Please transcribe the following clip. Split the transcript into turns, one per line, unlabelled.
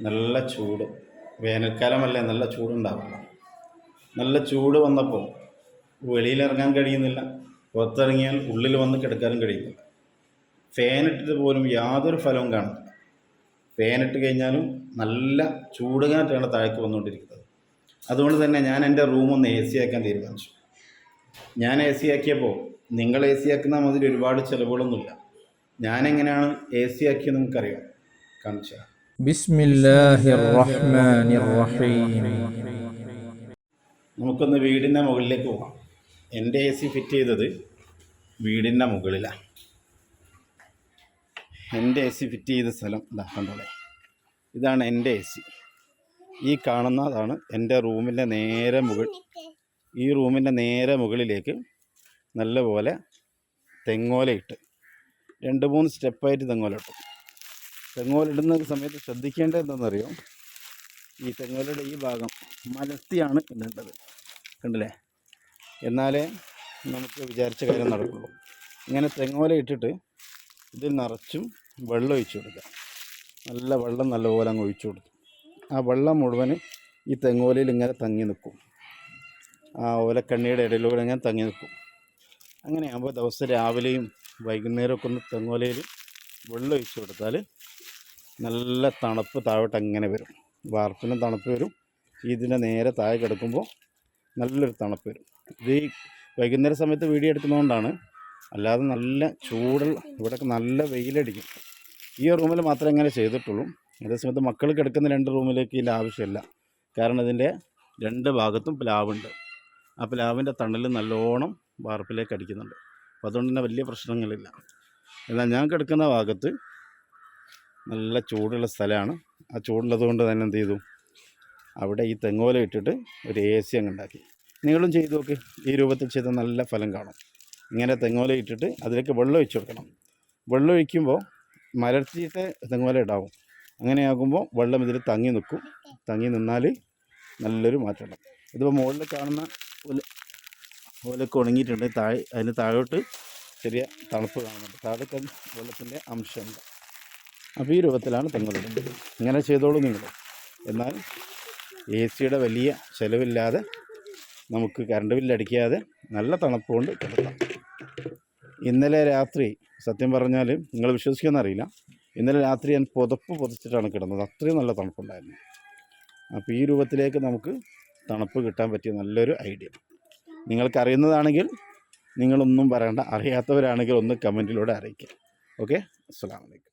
നല്ല ചൂട്, വേനൽക്കാലമല്ലേ, നല്ല ചൂടുണ്ടാവില്ല. നല്ല ചൂട് വന്നപ്പോൾ വെളിയിലിറങ്ങാൻ കഴിയുന്നില്ല, പുറത്തിറങ്ങിയാൽ ഉള്ളിൽ വന്ന് കിടക്കാനും കഴിയുന്നില്ല. ഫാനിട്ടിട്ട് പോലും യാതൊരു ഫലവും കാണുന്നില്ല. ഫാനിട്ട് കഴിഞ്ഞാലും നല്ല ചൂടുകാറ്റാണ് താഴേക്ക് വന്നുകൊണ്ടിരിക്കുന്നത്. അതുകൊണ്ട് തന്നെ ഞാൻ എൻ്റെ റൂമൊന്ന് എ സി ആക്കാൻ തീരുമാനിച്ചു. ഞാൻ എ സി ആക്കിയപ്പോൾ നിങ്ങൾ എ സി ആക്കുന്ന മാതിരി ഒരുപാട് ചിലവുകളൊന്നുമില്ല. ഞാനെങ്ങനെയാണ് എ സി ആക്കിയത് നിങ്ങൾക്കറിയാം, കാണിച്ചു.
ബിസ്മില്ലാഹിർ റഹ്മാനിർ റഹീം.
നമുക്കൊന്ന് വീടിൻ്റെ മുകളിലേക്ക് പോകാം. എൻ്റെ എ സി ഫിറ്റ് ചെയ്തത് വീടിൻ്റെ മുകളിലാണ്. എൻ്റെ എ സി ഫിറ്റ് ചെയ്ത സ്ഥലം ഇതാ കണ്ടോളെ, ഇതാണ് എൻ്റെ എ സി. ഈ കാണുന്നതാണ് എൻ്റെ റൂമിൻ്റെ നേരെ മുകൾ. ഈ റൂമിൻ്റെ നേരെ മുകളിലേക്ക് നല്ലപോലെ തെങ്ങോലയിട്ട് 2-3 സ്റ്റെപ്പായിട്ട് തെങ്ങോല ഇട്ടു. തെങ്ങോല ഇടുന്ന സമയത്ത് ശ്രദ്ധിക്കേണ്ടത് എന്താണെന്നറിയോ, ഈ തെങ്ങോലയുടെ ഈ ഭാഗം മലർത്തിയാണ് ഇടേണ്ടത്. കണ്ടില്ലേ, എന്നാലേ നമുക്ക് വിചാരിച്ച കാര്യം നടക്കുള്ളൂ. ഇങ്ങനെ തെങ്ങോല ഇട്ടിട്ട് ഇതിൽ നിറച്ചും വെള്ളം ഒഴിച്ചു കൊടുക്കുക. നല്ല വെള്ളം നല്ലപോലെ അങ്ങ് ഒഴിച്ചു കൊടുത്തു. ആ വെള്ളം മുഴുവൻ ഈ തെങ്ങോലയിൽ ഇങ്ങനെ തങ്ങി നിൽക്കും. ആ ഓലക്കണ്ണിയുടെ ഇടയിലൂടെ ഇങ്ങനെ തങ്ങി നിൽക്കും. അങ്ങനെയാകുമ്പോൾ ദിവസം രാവിലെയും വൈകുന്നേരമൊക്കെ ഒന്ന് തെങ്ങോലയിൽ വെള്ളം ഒഴിച്ചു കൊടുത്താൽ നല്ല തണുപ്പ് താഴോട്ട് അങ്ങനെ വരും. വാർപ്പിനും തണുപ്പ് വരും. ഇതിൻ്റെ നേരെ താഴെ കിടക്കുമ്പോൾ നല്ലൊരു തണുപ്പ് വരും. ഇത് ഈ വൈകുന്നേര സമയത്ത് വീഡിയോ എടുക്കുന്നതുകൊണ്ടാണ്, അല്ലാതെ നല്ല ചൂടുള്ള ഇവിടെയൊക്കെ നല്ല വെയിലടിക്കും. ഈ റൂമിൽ മാത്രമേ ഇങ്ങനെ ചെയ്തിട്ടുള്ളൂ. അതേസമയത്ത് മക്കൾ കിടക്കുന്ന 2 റൂമിലേക്ക് ഇതിൻ്റെ ആവശ്യമില്ല. കാരണം ഇതിൻ്റെ 2 ഭാഗത്തും പ്ലാവുണ്ട്. ആ പ്ലാവിൻ്റെ തണൽ നല്ലോണം വാർപ്പിലേക്ക് അടിക്കുന്നുണ്ട്. അപ്പോൾ അതുകൊണ്ട് തന്നെ വലിയ പ്രശ്നങ്ങളില്ല. എന്നാൽ ഞാൻ കിടക്കുന്ന ഭാഗത്ത് നല്ല ചൂടുള്ള സ്ഥലമാണ്. ആ ചൂടുള്ളത് കൊണ്ട് തന്നെ എന്ത് ചെയ്തു, അവിടെ ഈ തെങ്ങോല ഇട്ടിട്ട് ഒരു എ സി അങ്ങ് ഉണ്ടാക്കി. നിങ്ങളും ചെയ്തു നോക്ക്, ഈ രൂപത്തിൽ ചെയ്ത നല്ല ഫലം കാണും. ഇങ്ങനെ തെങ്ങോല ഇട്ടിട്ട് അതിലേക്ക് വെള്ളം ഒഴിച്ചു കൊടുക്കണം. വെള്ളം ഒഴിക്കുമ്പോൾ മലർത്തിയിട്ട് തെങ്ങോല ഇടാവും. അങ്ങനെയാകുമ്പോൾ വെള്ളം ഇതിൽ തങ്ങി നിൽക്കും. തങ്ങി നിന്നാൽ നല്ലൊരു മാറ്റമുണ്ടാകും. ഇതിപ്പോൾ മുകളിൽ കാണുന്ന ഓലൊക്കെ ഉണങ്ങിയിട്ടുണ്ട്. അതിന് താഴോട്ട് ചെറിയ തണുപ്പ് കാണുന്നുണ്ട്. താഴേക്ക് വെള്ളത്തിൻ്റെ അംശമുണ്ട്. അപ്പോൾ ഈ രൂപത്തിലാണ് തെങ്ങോല ഇടുന്നത്. ഇങ്ങനെ ചെയ്തോളൂ നിങ്ങൾ. എന്നാൽ എ സിയുടെ വലിയ ചിലവില്ലാതെ നമുക്ക് കറണ്ട് ബില്ലടിക്കാതെ നല്ല തണുപ്പ് കൊണ്ട് കിടക്കാം. ഇന്നലെ രാത്രി സത്യം പറഞ്ഞാൽ നിങ്ങൾ വിശ്വസിക്കുമെന്നറിയില്ല, ഇന്നലെ രാത്രി ഞാൻ പുതച്ചിട്ടാണ് കിടന്നത്. അത്രയും നല്ല തണുപ്പുണ്ടായിരുന്നു. അപ്പോൾ ഈ രൂപത്തിലേക്ക് നമുക്ക് തണുപ്പ് കിട്ടാൻ പറ്റിയ നല്ലൊരു ഐഡിയ. നിങ്ങൾക്കറിയുന്നതാണെങ്കിൽ നിങ്ങളൊന്നും പറയണ്ട, അറിയാത്തവരാണെങ്കിൽ ഒന്ന് കമൻറ്റിലൂടെ അറിയിക്കുക. ഓക്കെ, അസ്സലാമു അലൈക്കും.